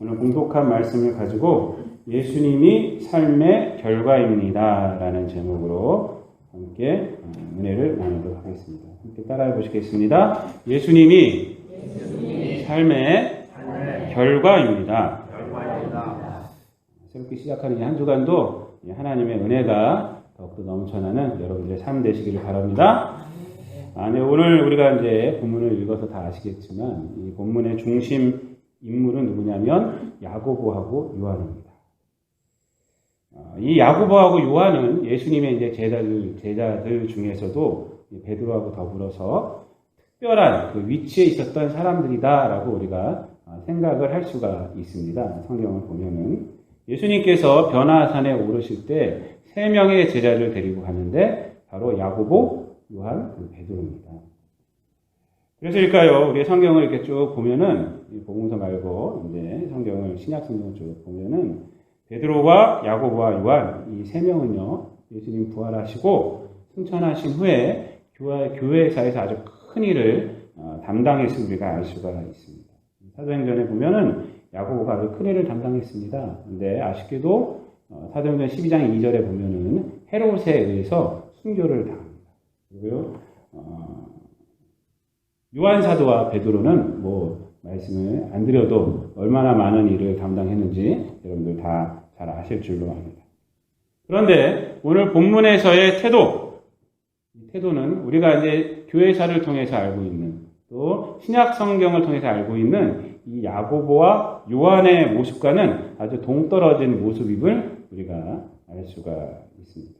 오늘 공독한 말씀을 가지고 예수님이 삶의 결과입니다 라는 제목으로 함께 은혜를 나누도록 하겠습니다. 함께 따라해 보시겠습니다. 예수님이 삶의 결과입니다. 새롭게 시작하는 이 한 주간도 하나님의 은혜가 더욱더 넘쳐나는 여러분들의 삶 되시기를 바랍니다. 네, 오늘 우리가 이제 본문을 읽어서 다 아시겠지만 이 본문의 중심 인물은 누구냐면 야고보하고 요한입니다. 이 야고보하고 요한은 예수님의 이제 제자들 중에서도 베드로하고 더불어서 특별한 그 위치에 있었던 사람들이다라고 우리가 생각을 할 수가 있습니다. 성경을 보면은 예수님께서 변화산에 오르실 때 세 명의 제자를 데리고 갔는데 바로 야고보, 요한, 베드로입니다. 그래서일까요? 우리 성경을 이렇게 쭉 보면은 복음서 말고 이제 성경을 신약 성경을 쭉 보면은 베드로와 야고보와 요한 이 세 명은요 예수님 부활하시고 승천하신 후에 교회사에서 아주 큰 일을 담당했음을 우리가 알 수가 있습니다. 사도행전에 보면은 야고보가 아주 큰 일을 담당했습니다. 근데 아쉽게도 사도행전 12장 2절에 보면은 헤롯에 의해서 순교를 당합니다. 그리고요 요한 사도와 베드로는 말씀을 안 드려도 얼마나 많은 일을 담당했는지 여러분들 다 잘 아실 줄로 압니다. 그런데 오늘 본문에서의 이 태도는 우리가 이제 교회사를 통해서 알고 있는 또 신약 성경을 통해서 알고 있는 이 야고보와 요한의 모습과는 아주 동떨어진 모습임을 우리가 알 수가 있습니다.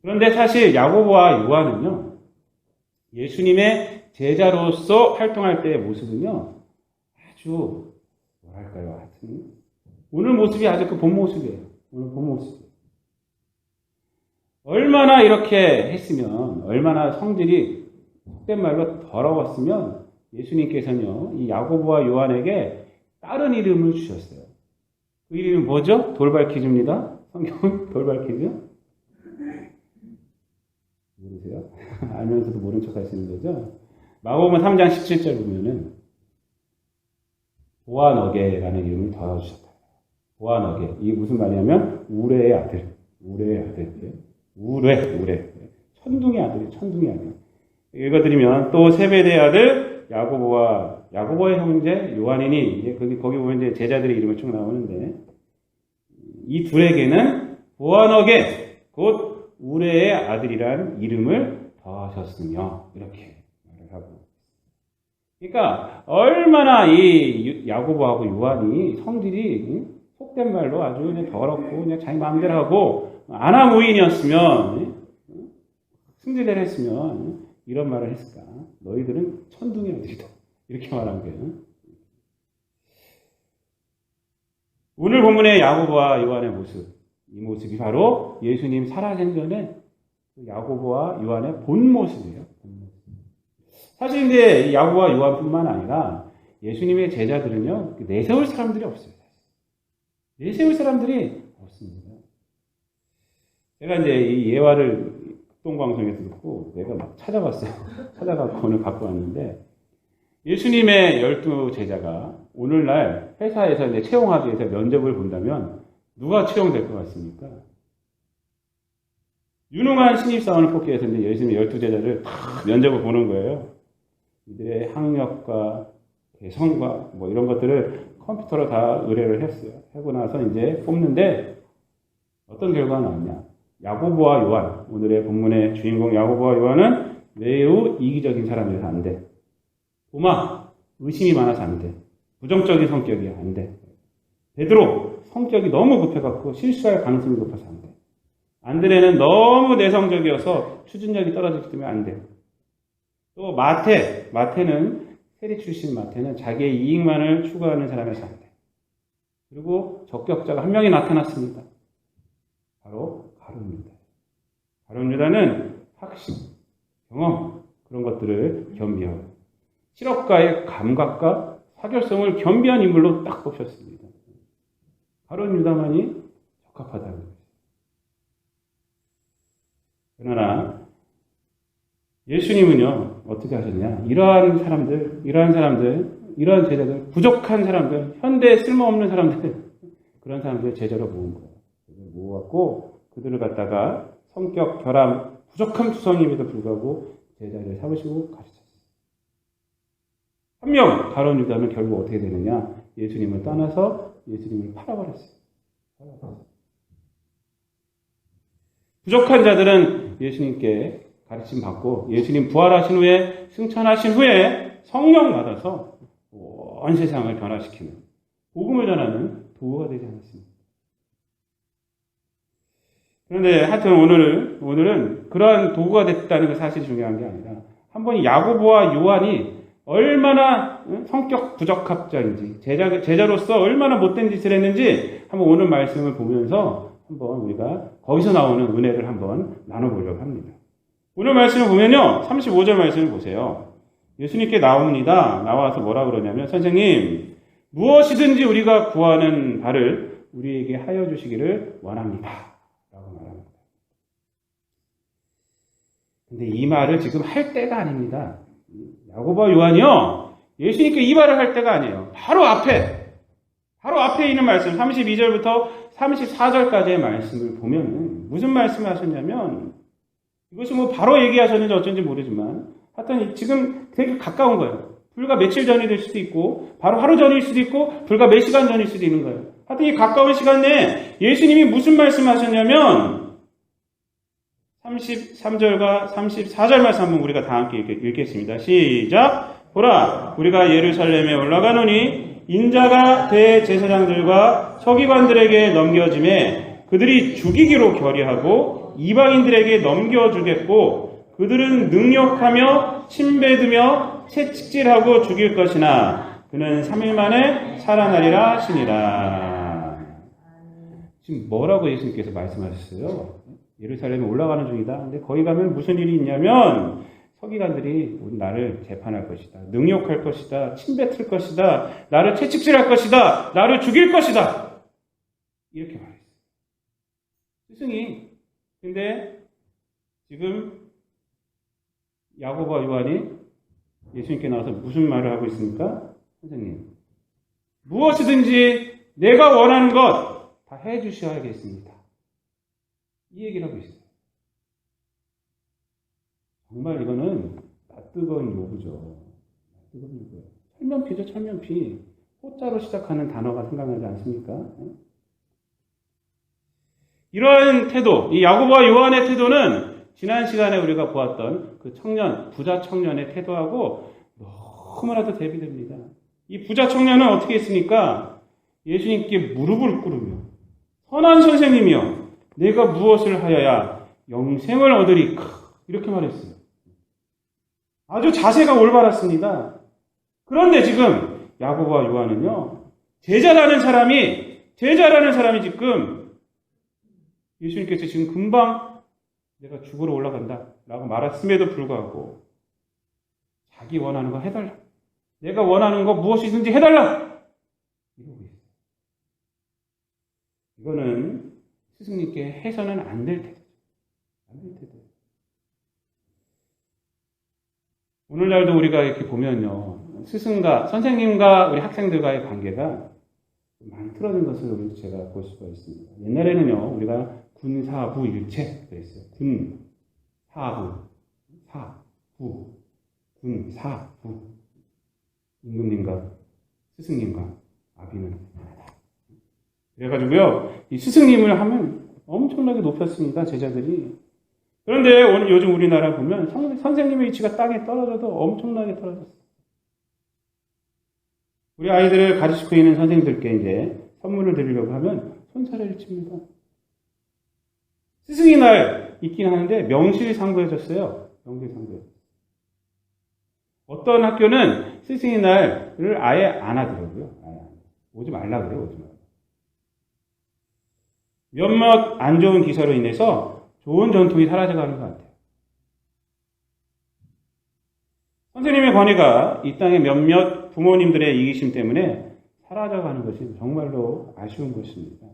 그런데 사실 야고보와 요한은요 예수님의 제자로서 활동할 때의 모습은요 아주 하여튼 오늘 모습이 아주 그 본 모습이에요. 오늘 본 모습. 얼마나 이렇게 했으면, 얼마나 성질이 속된 말로 더러웠으면 예수님께서는요 이 야고보와 요한에게 다른 이름을 주셨어요. 그 이름이 뭐죠? 돌발 퀴즈입니다. 성경 돌발 퀴즈. 모르세요? 알면서도 모른 척 하시는 거죠? 마가복음 3장 17절 보면은 보아너게라는 이름을 더해주셨다. 보아너게. 이게 무슨 말이냐면 우레의 아들. 우레. 천둥의 아들. 읽어드리면 또 세베대의 아들 야고보의 형제 요한이니 이제 거기 보면 이제 제자들의 이름이 쭉 나오는데 이 둘에게는 보아너게 곧 우레의 아들이란 이름을 더하셨으며 이렇게 말을 하고. 그러니까 얼마나 이 야고보하고 요한이 성질이 속된 말로 아주 그냥 더럽고 그냥 자기 마음대로 하고 아나무인이었으면 승질대로 했으면 이런 말을 했을까? 너희들은 천둥의 아들이다. 이렇게 말한 거예요. 오늘 본문의 야고보와 요한의 모습, 이 모습이 바로 예수님 살아생전에 야고보와 요한의 본 모습이에요. 사실 근데 야고보와 요한뿐만 아니라 예수님의 제자들은요 내세울 사람들이 없어요. 내세울 사람들이 없습니다. 제가 이제 이 예화를 극동방송에서 듣고 내가 막 찾아봤어요. 찾아갖고 오늘 갖고 왔는데 예수님의 12 제자가 오늘날 회사에서 이제 채용하기 위해서 면접을 본다면 누가 채용될 것 같습니까? 유능한 신입사원을 뽑기 위해서 이제 예수님의 12 제자를 다 면접을 보는 거예요. 이들의 학력과 개성과 이런 것들을 컴퓨터로 다 의뢰를 했어요. 하고 나서 이제 뽑는데 어떤 결과가 나왔냐? 야고보와 요한, 오늘의 본문의 주인공 야고보와 요한은 매우 이기적인 사람이라서 안 돼. 도마, 의심이 많아서 안 돼. 부정적인 성격이 안 돼. 베드로, 성격이 너무 급해갖고 실수할 가능성이 높아서 안 돼. 안드레는 너무 내성적이어서 추진력이 떨어지기 때문에 안 돼. 또 마태는 세리 출신 마태는 자기의 이익만을 추구하는 사람에서 안 돼. 그리고 적격자가 한 명이 나타났습니다. 바로 가룟 유다는 학식, 경험 그런 것들을 겸비하고 실업가의 감각과 사교성을 겸비한 인물로 딱 뽑혔습니다. 가룟 유다만이 적합하다는 거죠. 그러나 예수님은요 어떻게 하셨냐? 이러한 사람들 이러한 제자들, 부족한 사람들, 현대에 쓸모없는 사람들, 그런 사람들 제자로 모은 거예요. 모아갖고 그들을 갖다가 성격, 결함, 부족한 투성임에도 불구하고 제자를 삼으시고 가르쳤어요. 한 명, 가룟 유다는 결국 어떻게 되느냐? 예수님을 떠나서 예수님을 팔아버렸어요. 부족한 자들은 예수님께 가르침 받고 예수님 부활하신 후에 승천하신 후에 성령 받아서 온 세상을 변화시키는 복음을 전하는 도구가 되지 않았습니다. 그런데 하여튼 오늘은 그러한 도구가 됐다는 게 사실 중요한 게 아니라 한번 야고보와 요한이 얼마나 성격 부적합자인지 제자로서 얼마나 못된 짓을 했는지 한번 오늘 말씀을 보면서 한번 우리가 거기서 나오는 은혜를 한번 나눠보려고 합니다. 오늘 말씀을 보면요. 35절 말씀을 보세요. 예수님께 나옵니다. 나와서 뭐라 그러냐면 선생님 무엇이든지 우리가 구하는 바를 우리에게 하여 주시기를 원합니다. 라고 말합니다. 근데 이 말을 지금 할 때가 아닙니다. 야고보와 요한이요. 예수님께 이 말을 할 때가 아니에요. 바로 앞에 있는 말씀 32절부터 34절까지의 말씀을 보면 무슨 말씀을 하셨냐면 이것이 뭐 바로 얘기하셨는지 어쩐지 모르지만 하여튼 지금 되게 가까운 거예요. 불과 며칠 전이 될 수도 있고 바로 하루 전일 수도 있고 불과 몇 시간 전일 수도 있는 거예요. 하여튼 이 가까운 시간 내에 예수님이 무슨 말씀을 하셨냐면 33절과 34절 말씀 한번 우리가 다 함께 읽겠습니다. 시작! 보라! 우리가 예루살렘에 올라가노니 인자가 대제사장들과 서기관들에게 넘겨짐에 그들이 죽이기로 결의하고 이방인들에게 넘겨주겠고 그들은 능욕하며 침뱉으며 채찍질하고 죽일 것이나 그는 3일 만에 살아나리라 하시니라. 지금 뭐라고 예수님께서 말씀하셨어요? 예루살렘에 올라가는 중이다. 근데 거기 가면 무슨 일이 있냐면 서기관들이 나를 재판할 것이다. 능욕할 것이다. 침뱉을 것이다. 나를 채찍질할 것이다. 나를 죽일 것이다. 이렇게 말했어요. 스승이. 근데 지금 야고보와 요한이 예수님께 나와서 무슨 말을 하고 있습니까? 선생님, 무엇이든지 내가 원하는 것 다 해주셔야겠습니다. 이 얘기를 하고 있어요. 정말 이거는 낯뜨거운 요구죠. 낯뜨거운 요구예요. 철면피죠, 철면피. 호자로 시작하는 단어가 생각나지 않습니까? 이러한 태도, 이 야고보와 요한의 태도는 지난 시간에 우리가 보았던 그 청년, 부자 청년의 태도하고 너무나도 대비됩니다. 이 부자 청년은 어떻게 했습니까? 예수님께 무릎을 꿇으며 선한 선생님이여 내가 무엇을 하여야 영생을 얻으리까 이렇게 말했어요. 아주 자세가 올바랐습니다. 그런데 지금 야고보와 요한은요. 제자라는 사람이 지금 예수님께서 지금 금방 내가 죽으러 올라간다 라고 말했음에도 불구하고 자기 원하는 거 해달라. 내가 원하는 거 무엇이든지 해달라. 이러고 있어요. 이거는 스승님께 해서는 안 될 테죠. 안 될 테죠. 오늘날도 우리가 이렇게 보면요. 스승과, 선생님과 우리 학생들과의 관계가 많이 틀어진 것을 제가 볼 수가 있습니다. 옛날에는요, 우리가 군사부 일체 그랬어요. 군, 사부, 사부, 군, 사부. 임금님과 스승님과 아비는 하나다. 그래가지고요, 이 스승님을 하면 엄청나게 높였습니다, 제자들이. 그런데 오늘 요즘 우리나라 보면 선생님의 위치가 땅에 떨어져도 엄청나게 떨어졌어요. 우리 아이들을 가르치고 있는 선생님들께 이제 선물을 드리려고 하면 손사래를 칩니다. 스승의 날 있긴 하는데 명실상부해졌어요. 명실상부해. 어떤 학교는 스승의 날을 아예 안 하더라고요. 오지 말라 그래요. 오지 말라. 몇몇 안 좋은 기사로 인해서 좋은 전통이 사라져가는 것 같아요. 선생님의 권위가 이 땅의 몇몇 부모님들의 이기심 때문에 사라져가는 것이 정말로 아쉬운 것입니다.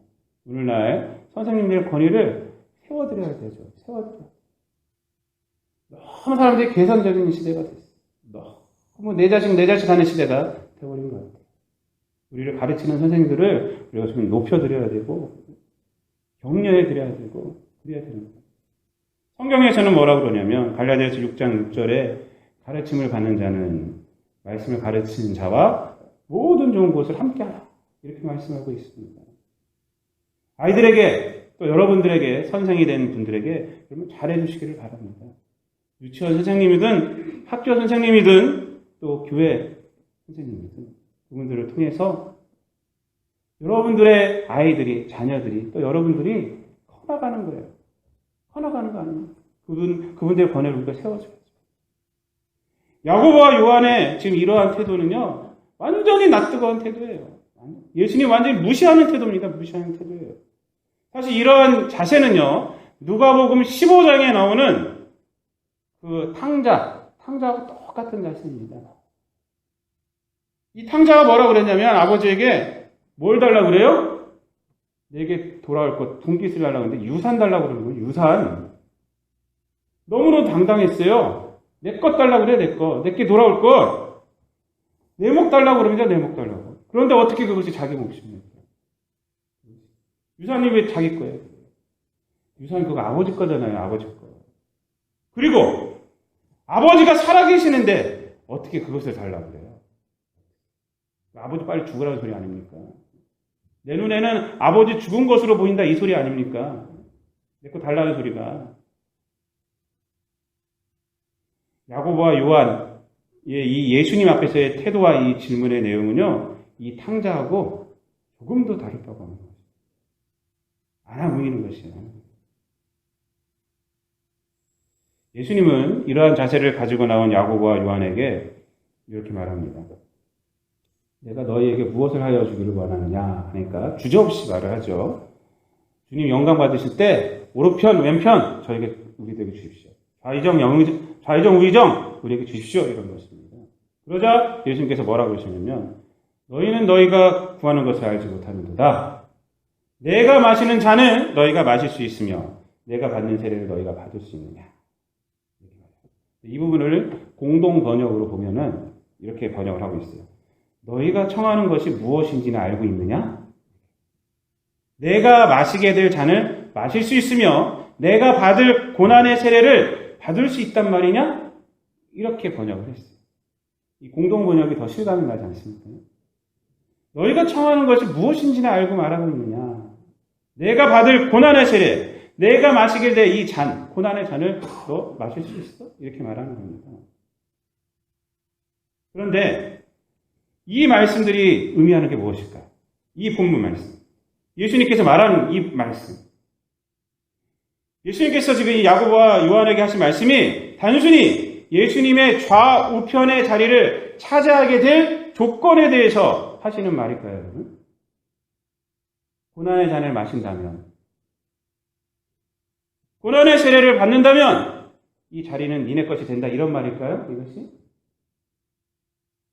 오늘날 선생님들의 권위를 세워드려야 되죠. 세워드려야 돼요. 너무 사람들이 계산적인 시대가 됐어요. 너무 내 자식 하는 시대가 돼버린 것 같아요. 우리를 가르치는 선생님들을 우리가 좀 높여드려야 되고 격려해드려야 되고 그래야 되는 거예요. 성경에서는 뭐라고 그러냐면 갈라디아서 6장 6절에 가르침을 받는 자는 말씀을 가르치는 자와 모든 좋은 것을 함께하라 이렇게 말씀하고 있습니다. 아이들에게 또 여러분들에게 선생이 된 분들에게 여러분 잘해주시기를 바랍니다. 유치원 선생님이든 학교 선생님이든 또 교회 선생님이든 그분들을 통해서 여러분들의 아이들이 자녀들이 또 여러분들이 커나가는 거예요. 커나가는 거 아니에요. 그분들의 번뇌를 우리가 세워줘야죠. 야고보와 요한의 지금 이러한 태도는요 완전히 낯뜨거운 태도예요. 예수님 완전히 무시하는 태도입니다. 무시하는 태도예요. 사실 이러한 자세는요 누가복음 15장에 나오는 그 탕자하고 똑같은 자세입니다. 이 탕자가 뭐라고 그랬냐면 아버지에게 뭘 달라고 그래요? 내게 돌아올 것 분깃을 달라고 했는데 유산 달라고 그러는 거예요. 유산. 너무너무 당당했어요. 내 것 달라고 그래. 내 것. 내게 돌아올 것. 내 목 달라고 그럽니다. 내 목 달라고. 그런데 어떻게 그것이 자기 몫입니까? 유산이 왜 자기 거예요? 유산이 그거 아버지 거잖아요. 아버지 거. 그리고 아버지가 살아계시는데 어떻게 그것을 달라고 그래요? 아버지 빨리 죽으라는 소리 아닙니까? 내 눈에는 아버지 죽은 것으로 보인다 이 소리 아닙니까? 내 거 달라는 소리가. 야고보와 요한 이 예수님 앞에서의 태도와 이 질문의 내용은요 이 탕자하고 조금도 다르다고 하는 거죠. 안아 보이는 것이에요. 예수님은 이러한 자세를 가지고 나온 야고보와 요한에게 이렇게 말합니다. 내가 너희에게 무엇을 하여 주기를 원하느냐 하니까 주저없이 말을 하죠. 주님 영광 받으실 때 오른편 왼편 우리에게 주십시오. 좌의정 우의정 우리에게 주십시오. 이런 것입니다. 그러자 예수님께서 뭐라고 하시냐면 너희는 너희가 구하는 것을 알지 못하는도다. 내가 마시는 잔은 너희가 마실 수 있으며 내가 받는 세례를 너희가 받을 수 있느냐. 이 부분을 공동 번역으로 보면은 이렇게 번역을 하고 있어요. 너희가 청하는 것이 무엇인지는 알고 있느냐? 내가 마시게 될 잔을 마실 수 있으며 내가 받을 고난의 세례를 받을 수 있단 말이냐? 이렇게 번역을 했어요. 이 공동 번역이 더 실감이 나지 않습니까? 너희가 청하는 것이 무엇인지는 알고 말하고 있느냐? 내가 받을 고난의 세례, 내가 마시게 될 이 잔, 고난의 잔을 너 마실 수 있어? 이렇게 말하는 겁니다. 그런데 이 말씀들이 의미하는 게 무엇일까? 이 본문 말씀. 예수님께서 말하는 이 말씀. 예수님께서 지금 이 야고보와 요한에게 하신 말씀이 단순히 예수님의 좌우편의 자리를 차지하게 될 조건에 대해서 하시는 말일까요, 여러분? 고난의 잔을 마신다면, 고난의 세례를 받는다면 이 자리는 니네 것이 된다 이런 말일까요? 이것이?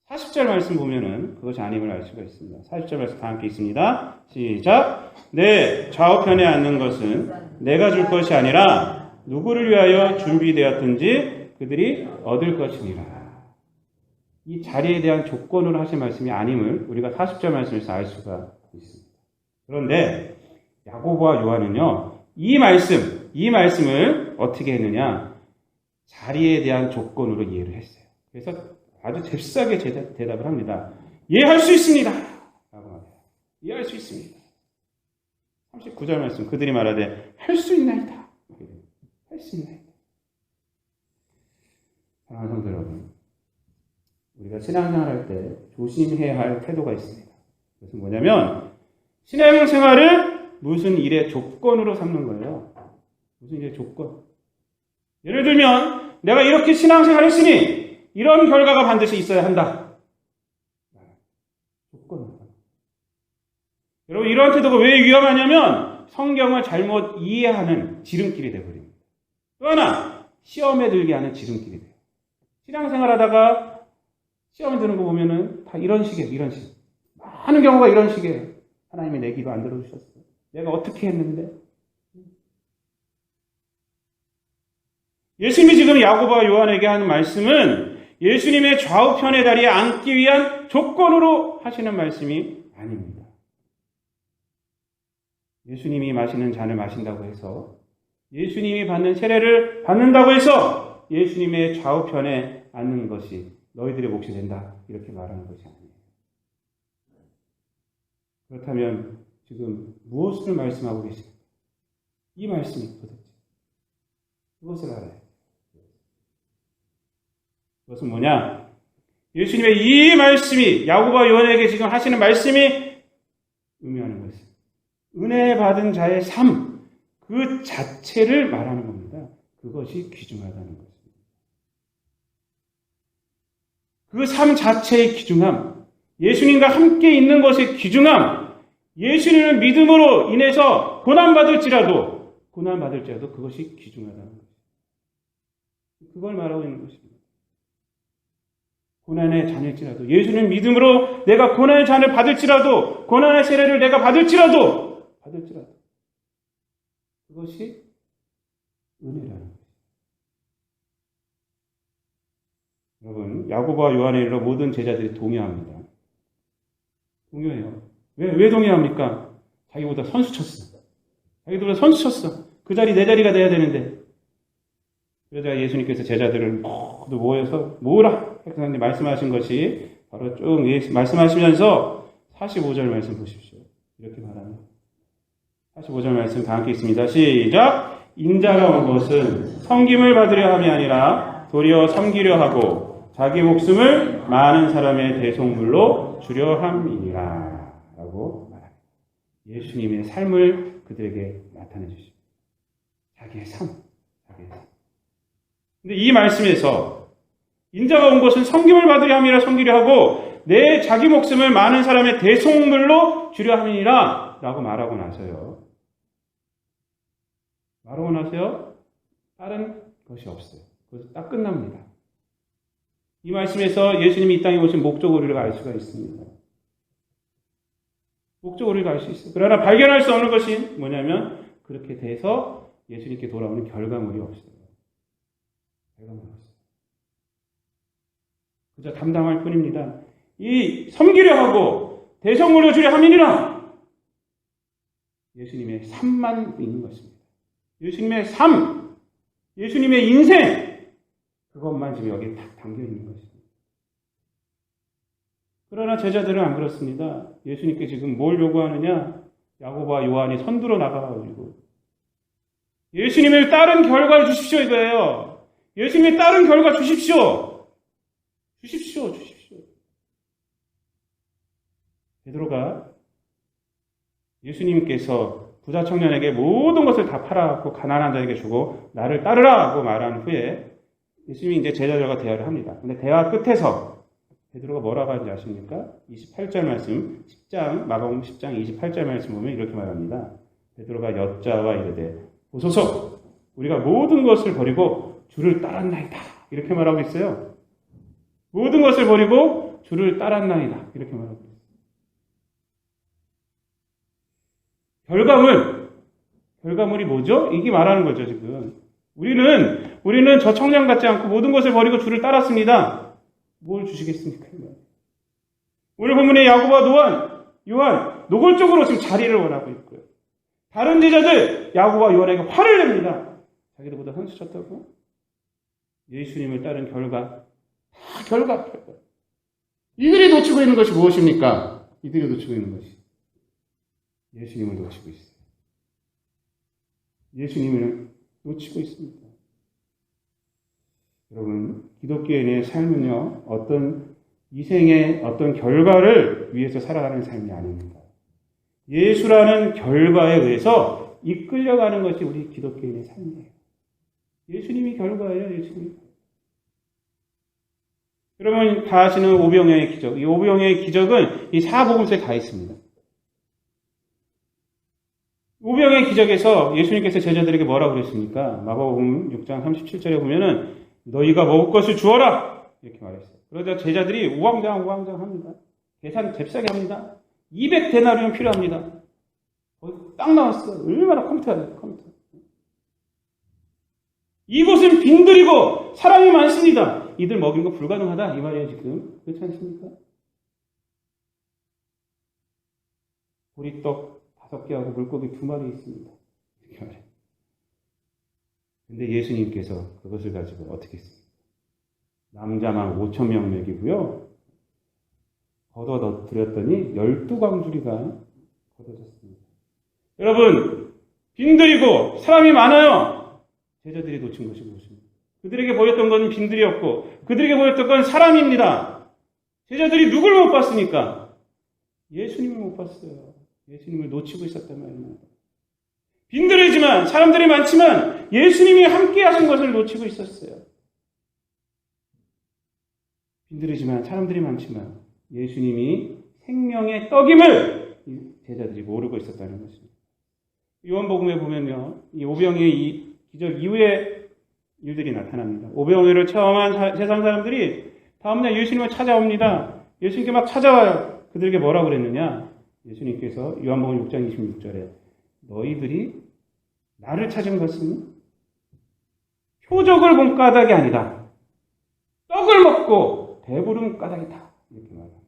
40절 말씀 보면은 그것이 아님을 알 수가 있습니다. 40절 말씀 다 함께 있습니다. 시작. 내 좌우편에 앉는 것은 내가 줄 것이 아니라 누구를 위하여 준비되었든지 그들이 얻을 것이니라. 이 자리에 대한 조건으로 하신 말씀이 아님을 우리가 40절 말씀에서 알 수가 있습니다. 그런데 야고보와 요한은요, 이 말씀을 어떻게 했느냐? 자리에 대한 조건으로 이해를 했어요. 그래서 아주 잽싸게 대답을 합니다. 이해할 수 있습니다. 라고 말해요. 이해할 수 있습니다. 39절 말씀, 그들이 말하되 할 수 있나이다. 할 수 있나이다. 사랑하는 성도 여러분, 우리가 신앙생활할 때 조심해야 할 태도가 있습니다. 그것은 뭐냐면 신앙생활을 무슨 일의 조건으로 삼는 거예요. 무슨 일의 조건. 예를 들면 내가 이렇게 신앙생활을 했으니 이런 결과가 반드시 있어야 한다. 조건. 여러분 이러한 태도가 왜 위험하냐면 성경을 잘못 이해하는 지름길이 되어버립니다. 또 하나 시험에 들게 하는 지름길이 돼요. 신앙생활하다가 시험에 드는 거 보면은 다 이런 식이에요. 많은 경우가 이런 식이에요. 하나님이 내 기도 안 들어주셨어요. 내가 어떻게 했는데? 예수님이 지금 야고보와 요한에게 하는 말씀은 예수님의 좌우편의 자리에 앉기 위한 조건으로 하시는 말씀이 아닙니다. 예수님이 마시는 잔을 마신다고 해서, 예수님이 받는 세례를 받는다고 해서 예수님의 좌우편에 앉는 것이 너희들의 몫이 된다, 이렇게 말하는 것이 아니에요. 그렇다면 지금 무엇을 말씀하고 계십니까? 이 말씀이 도대체 그것을 알아야 해요. 그것은 뭐냐? 예수님의 이 말씀이, 야고보와 요한에게 지금 하시는 말씀이 의미하는 것이에요. 은혜 받은 자의 삶, 그 자체를 말하는 겁니다. 그것이 귀중하다는 것입니다. 그 삶 자체의 귀중함, 예수님과 함께 있는 것의 귀중함, 예수님을 믿음으로 인해서 고난받을지라도 그것이 귀중하다는 것입니다. 그걸 말하고 있는 것입니다. 고난의 잔일지라도, 예수님 믿음으로 내가 고난의 잔을 받을지라도, 고난의 세례를 내가 받을지라도 그것이 은혜라는 것입니다. 여러분, 야고보와 요한에 이르러 모든 제자들이 동의합니다. 동의해요. 왜 동의합니까? 자기보다 선수 쳤어. 그 자리 내 자리가 돼야 되는데. 그러자 예수님께서 제자들을 모두 모여서 뭐라 말씀하신 것이 바로 쭉 말씀하시면서 45절 말씀 보십시오. 이렇게 말합니다. 45절 말씀 다 함께 있습니다. 시작! 인자가 온 것은 섬김을 받으려 함이 아니라 도리어 섬기려 하고 자기 목숨을 많은 사람의 대속물로 주려 함이니라 라고 말합니다. 예수님의 삶을 그들에게 나타내 주십니다. 자기의 삶. 근데 이 말씀에서 인자가 온 것은 섬김을 받으려 함이라 섬기려 하고 내 자기 목숨을 많은 사람의 대속물로 주려 함이니라 라고 말하고 나서요. 다른 것이 없어요. 그래서 딱 끝납니다. 이 말씀에서 예수님이 이 땅에 오신 목적을 우리가 알 수가 있습니다. 목적을 우리가 알 수 있어요. 그러나 발견할 수 없는 것이 뭐냐면 그렇게 돼서 예수님께 돌아오는 결과물이 없어요. 그저 담당할 뿐입니다. 이 섬기려 하고 대성물로 주려 함이니라. 예수님의 삶만 있는 것입니다. 예수님의 삶, 예수님의 인생, 그것만 지금 여기에 딱 담겨 있는 것입니다. 그러나 제자들은 안 그렇습니다. 예수님께 지금 뭘 요구하느냐? 야고보와 요한이 선두로 나가가지고 예수님을 따른 결과를 주십시오 이거예요. 예수님의 따른 결과 주십시오. 베드로가 예수님께서 부자 청년에게 모든 것을 다 팔아갖고 가난한 자에게 주고 나를 따르라 하고 말한 후에 예수님이 이제 제자들과 대화를 합니다. 근데 대화 끝에서 베드로가 뭐라고 하는지 아십니까? 28절 말씀, 마가복음 10장 28절 말씀 보면 이렇게 말합니다. 베드로가 여자와 이르되 보소서 우리가 모든 것을 버리고 주를 따랐나이다. 이렇게 말하고 있어요. 모든 것을 버리고 주를 따랐나이다. 이렇게 말하고 있어요. 결과물이 뭐죠? 이게 말하는 거죠, 지금. 우리는 저 청년 같지 않고 모든 것을 버리고 주를 따랐습니다. 뭘 주시겠습니까? 오늘 본문의 야고보와 요한, 노골적으로 지금 자리를 원하고 있고요. 다른 제자들, 야고보와 요한에게 화를 냅니다. 자기들보다 선수 쳤다고? 예수님을 따른 결과. 이들이 놓치고 있는 것이 무엇입니까? 이들이 놓치고 있는 것이 예수님을 놓치고 있어요. 예수님을 놓치고 있습니다. 여러분, 기독교인의 삶은요, 이 생의 어떤 결과를 위해서 살아가는 삶이 아닙니다. 예수라는 결과에 의해서 이끌려가는 것이 우리 기독교인의 삶이에요. 예수님이 결과예요, 예수님. 여러분 다 아시는 오병이어의 기적. 이 오병이어의 기적은 이 사복음서에 다 있습니다. 오병이어의 기적에서 예수님께서 제자들에게 뭐라고 그랬습니까? 마가복음 6장 37절에 보면은 너희가 먹을 것을 주어라 이렇게 말했어요. 그러자 제자들이 우왕좌왕합니다. 계산 잽싸게 합니다. 200데나리온 필요합니다. 딱 나왔어요. 얼마나 컴퓨터야. 이곳은 빈들이고 사람이 많습니다. 이들 먹이는 거 불가능하다 이 말이에요 지금. 그렇지 않습니까? 보리떡 5개하고 물고기 2마리 있습니다. 이렇게 말해요. 근데 예수님께서 그것을 가지고 어떻게 했습니까? 남자만 5,000명 먹이고요. 걷어 드렸더니 12광주리가 걷어졌습니다. 여러분, 빈들이고 사람이 많아요. 제자들이 놓친 것이 무엇입니까? 그들에게 보였던 건 빈들이었고 그들에게 보였던 건 사람입니다. 제자들이 누굴 못 봤습니까? 예수님을 못 봤어요. 예수님을 놓치고 있었단 말입니다. 빈들이지만 사람들이 많지만 예수님이 함께 하신 것을 놓치고 있었어요. 빈들이지만 사람들이 많지만 예수님이 생명의 떡임을 제자들이 모르고 있었다는 것입니다. 요한복음에 보면요, 이 오병이의 이 기적 이후에 일들이 나타납니다. 오병이를 체험한 세상 사람들이 다음날 예수님을 찾아옵니다. 예수님께 막 찾아와요. 그들에게 뭐라고 그랬느냐? 예수님께서 요한복음 6장 26절에 너희들이 나를 찾은 것은 표적을 본 까닭이 아니다. 떡을 먹고 배부른 까닭이다. 이렇게 말합니다.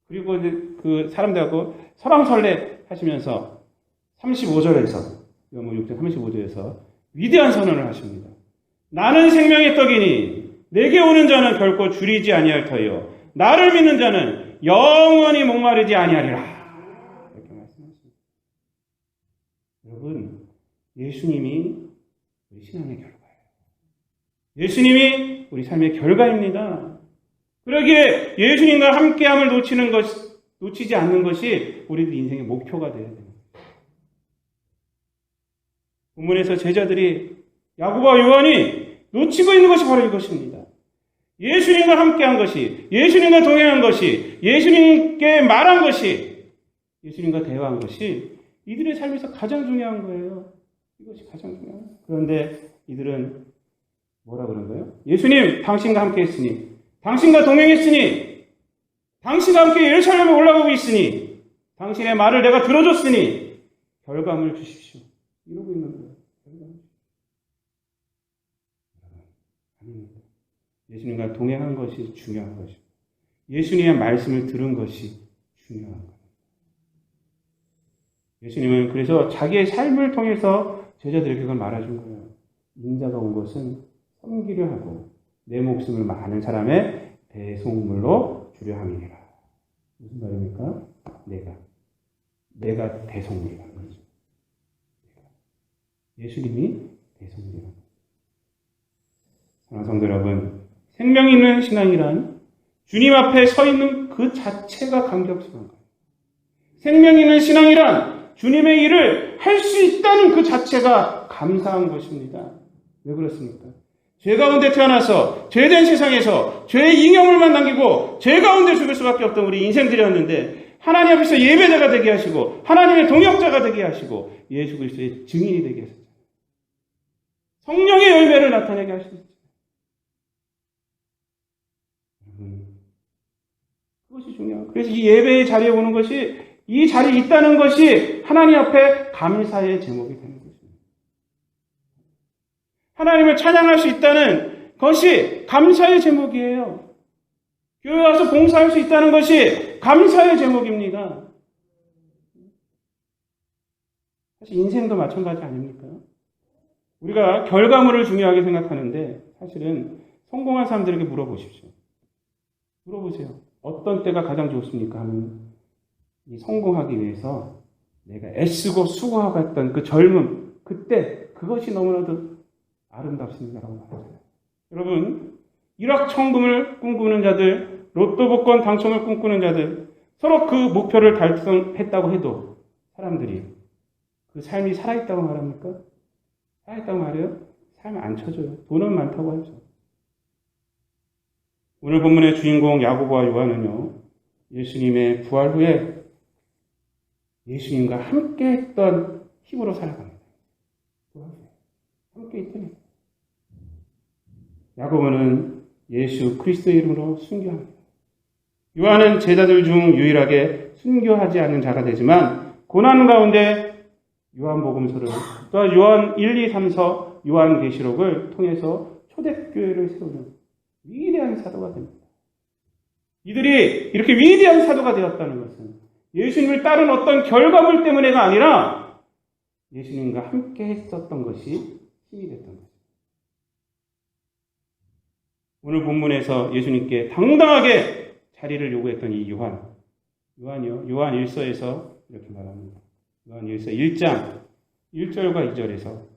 그리고 그 사람들하고 설왕설래 하시면서 35절에서 요한복음 6장 35절에서 위대한 선언을 하십니다. 나는 생명의 떡이니 내게 오는 자는 결코 줄이지 아니할 터이요 나를 믿는 자는 영원히 목마르지 아니하리라. 이렇게 말씀하십니다. 여러분, 예수님이 우리 신앙의 결과예요. 예수님이 우리 삶의 결과입니다. 그러기에 예수님과 함께함을 놓치지 않는 것이 우리들 인생의 목표가 되어야 됩니다. 본문에서 제자들이 야고보와 요한이 놓치고 있는 것이 바로 이것입니다. 예수님과 함께한 것이, 예수님과 동행한 것이, 예수님께 말한 것이, 예수님과 대화한 것이 이들의 삶에서 가장 중요한 거예요. 이것이 가장 중요한 거예요. 그런데 이들은 뭐라 그런 거예요? 예수님, 당신과 함께 했으니, 당신과 동행했으니, 당신과 함께 예루살렘에 올라가고 있으니, 당신의 말을 내가 들어줬으니 결과물을 주십시오. 이러고 있는 거예요. 아닙니다. 예수님과 동행한 것이 중요한 것이고 예수님의 말씀을 들은 것이 중요한 거예요. 예수님은 그래서 자기의 삶을 통해서 제자들에게 그걸 말해준 거예요. 인자가 온 것은 섬기려 하고 내 목숨을 많은 사람의 대속물로 주려 함이니라. 무슨 말입니까? 내가 대속물이라는 거죠. 예수님이 대속물이라는 거죠. 사랑하는 성도 여러분, 생명 있는 신앙이란 주님 앞에 서 있는 그 자체가 감격스러운 거예요. 생명 있는 신앙이란 주님의 일을 할 수 있다는 그 자체가 감사한 것입니다. 왜 그렇습니까? 죄 가운데 태어나서 죄된 세상에서 죄의 잉여물만 남기고 죄 가운데 죽을 수밖에 없던 우리 인생들이었는데 하나님 앞에서 예배자가 되게 하시고 하나님의 동역자가 되게 하시고 예수 그리스도의 증인이 되게 하셨어요. 성령의 열매를 나타내게 하셨어요. 그것이 중요해요. 그래서 이 예배의 자리에 오는 것이, 이 자리에 있다는 것이 하나님 앞에 감사의 제목이 되는 것입니다. 하나님을 찬양할 수 있다는 것이 감사의 제목이에요. 교회 와서 봉사할 수 있다는 것이 감사의 제목입니다. 사실 인생도 마찬가지 아닙니까? 우리가 결과물을 중요하게 생각하는데 사실은 성공한 사람들에게 물어보십시오. 물어보세요. 어떤 때가 가장 좋습니까? 하면 이 성공하기 위해서 내가 애쓰고 수고하고 했던 그 젊음, 그때 그것이 너무나도 아름답습니다라고 말하잖아요. 여러분, 일확천금을 꿈꾸는 자들, 로또 복권 당첨을 꿈꾸는 자들, 서로 그 목표를 달성했다고 해도 사람들이 그 삶이 살아있다고 말합니까? 살아있다고 말해요? 삶 안 쳐져요. 돈은 많다고 하죠. 오늘 본문의 주인공 야고보와 요한은요, 예수님의 부활 후에 예수님과 함께 했던 힘으로 살아갑니다. 함께 있더니 야고보는 예수 그리스도의 이름으로 순교합니다. 요한은 제자들 중 유일하게 순교하지 않는 자가 되지만 고난 가운데 요한복음서를 또 요한 1, 2, 3서 요한계시록을 통해서 초대교회를 세우는 위대한 사도가 됩니다. 이들이 이렇게 위대한 사도가 되었다는 것은 예수님을 따른 어떤 결과물 때문에가 아니라 예수님과 함께 했었던 것이 힘이 됐던 거죠. 오늘 본문에서 예수님께 당당하게 자리를 요구했던 이 요한이요. 요한 1서에서 이렇게 말합니다. 요한 1서 1장 1절과 2절에서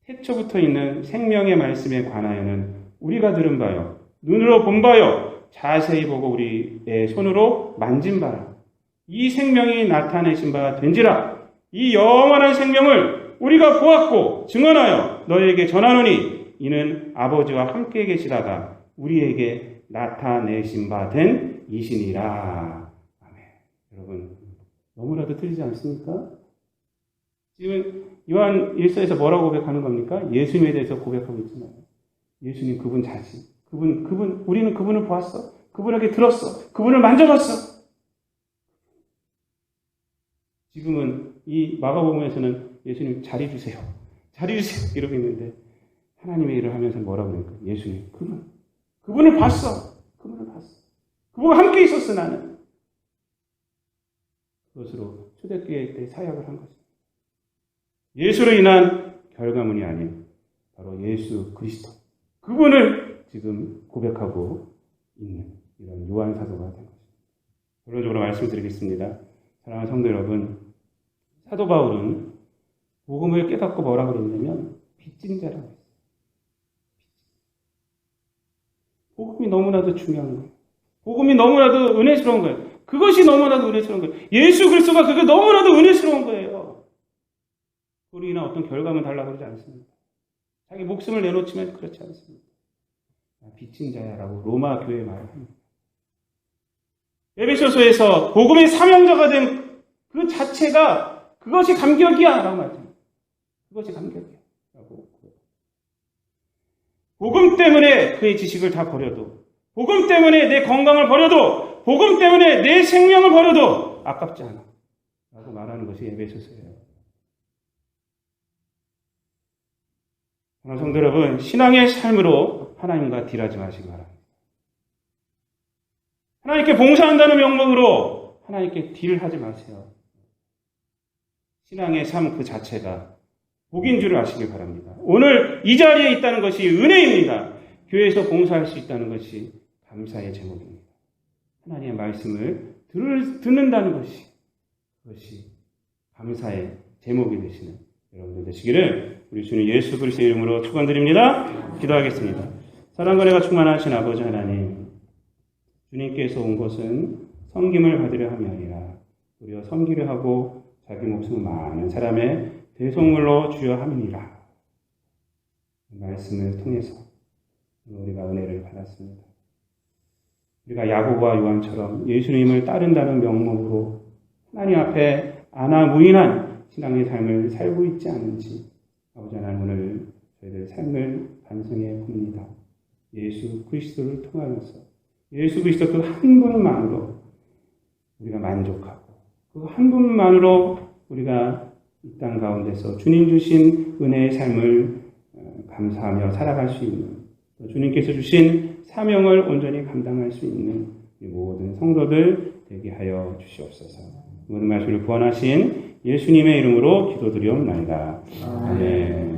태초부터 있는 생명의 말씀에 관하여는 우리가 들은 바요, 눈으로 본 바요, 자세히 보고 우리의 손으로 만진 바라. 이 생명이 나타내신 바 된지라. 이 영원한 생명을 우리가 보았고 증언하여 너희에게 전하노니 이는 아버지와 함께 계시다가 우리에게 나타내신 바 된 이시니라. 아멘. 여러분, 너무나도 틀리지 않습니까? 지금 요한 1서에서 뭐라고 고백하는 겁니까? 예수님에 대해서 고백하고 있잖아요. 예수님 그분 자신. 우리는 그분을 보았어. 그분에게 들었어. 그분을 만져봤어. 지금은 이 마가복음에서는 예수님 자리 주세요. 자리 주세요. 이러고 있는데 하나님의 일을 하면서 뭐라고 그러니까 예수님 그분을 봤어. 그분과 함께 있었어 나는. 그것으로 초대교회 때 사역을 한 거죠. 예수로 인한 결과물이 아닌 바로 예수 그리스도. 그분을 지금 고백하고 있는 이런 요한 사도가 된 거죠. 결론적으로 말씀드리겠습니다. 사랑하는 성도 여러분, 사도 바울은 복음을 깨닫고 뭐라 그랬냐면 빚진 자라고 했어요. 복음이 너무나도 중요한 거예요. 복음이 너무나도 은혜스러운 거예요. 그것이 너무나도 은혜스러운 거예요. 예수 그리스도가 그게 너무나도 은혜스러운 거예요. 그로 인한 어떤 결과만 달라고 그러지 않습니다. 자기 목숨을 내놓지만 그렇지 않습니다. 빚진 자야라고 로마 교회에 말합니다. 에베소서에서 복음의 사명자가 된 그 자체가 그것이 감격이야 라고 말합니다. 그것이 감격이야 라고. 복음 때문에 그의 지식을 다 버려도, 복음 때문에 내 건강을 버려도, 복음 때문에 내 생명을 버려도 아깝지 않아 라고 말하는 것이 에베소서예요. 성도 여러분, 신앙의 삶으로 하나님과 딜하지 마시기 바랍니다. 하나님께 봉사한다는 명목으로 하나님께 딜하지 마세요. 신앙의 삶 그 자체가 복인 줄을 아시길 바랍니다. 오늘 이 자리에 있다는 것이 은혜입니다. 교회에서 봉사할 수 있다는 것이 감사의 제목입니다. 하나님의 말씀을 듣는다는 것이 그것이 감사의 제목이 되시는 여러분들 되시기를 우리 주님 예수 그리스도의 이름으로 축원드립니다. 기도하겠습니다. 사랑과 은혜가 충만하신 아버지 하나님, 주님께서 온 것은 섬김을 받으려 함이 아니라 우리가 섬기려 하고 자기 목숨을 많은 사람의 대속물로 주여 함이니라. 말씀을 통해서 우리가 은혜를 받았습니다. 우리가 야고보와 요한처럼 예수님을 따른다는 명목으로 하나님 앞에 안하무인한 신앙의 삶을 살고 있지 않은지 아버지 하나님 오늘 저희들 삶을 반성해 봅니다. 예수 그리스도를 통하여서 예수 그리스도 그 한 분만으로 우리가 만족하고 그 한 분만으로 우리가 이 땅 가운데서 주님 주신 은혜의 삶을 감사하며 살아갈 수 있는, 주님께서 주신 사명을 온전히 감당할 수 있는 이 모든 성도들 되게 하여 주시옵소서. 모든 말씀을 구원하신 예수님의 이름으로 기도드리옵나이다. 아멘.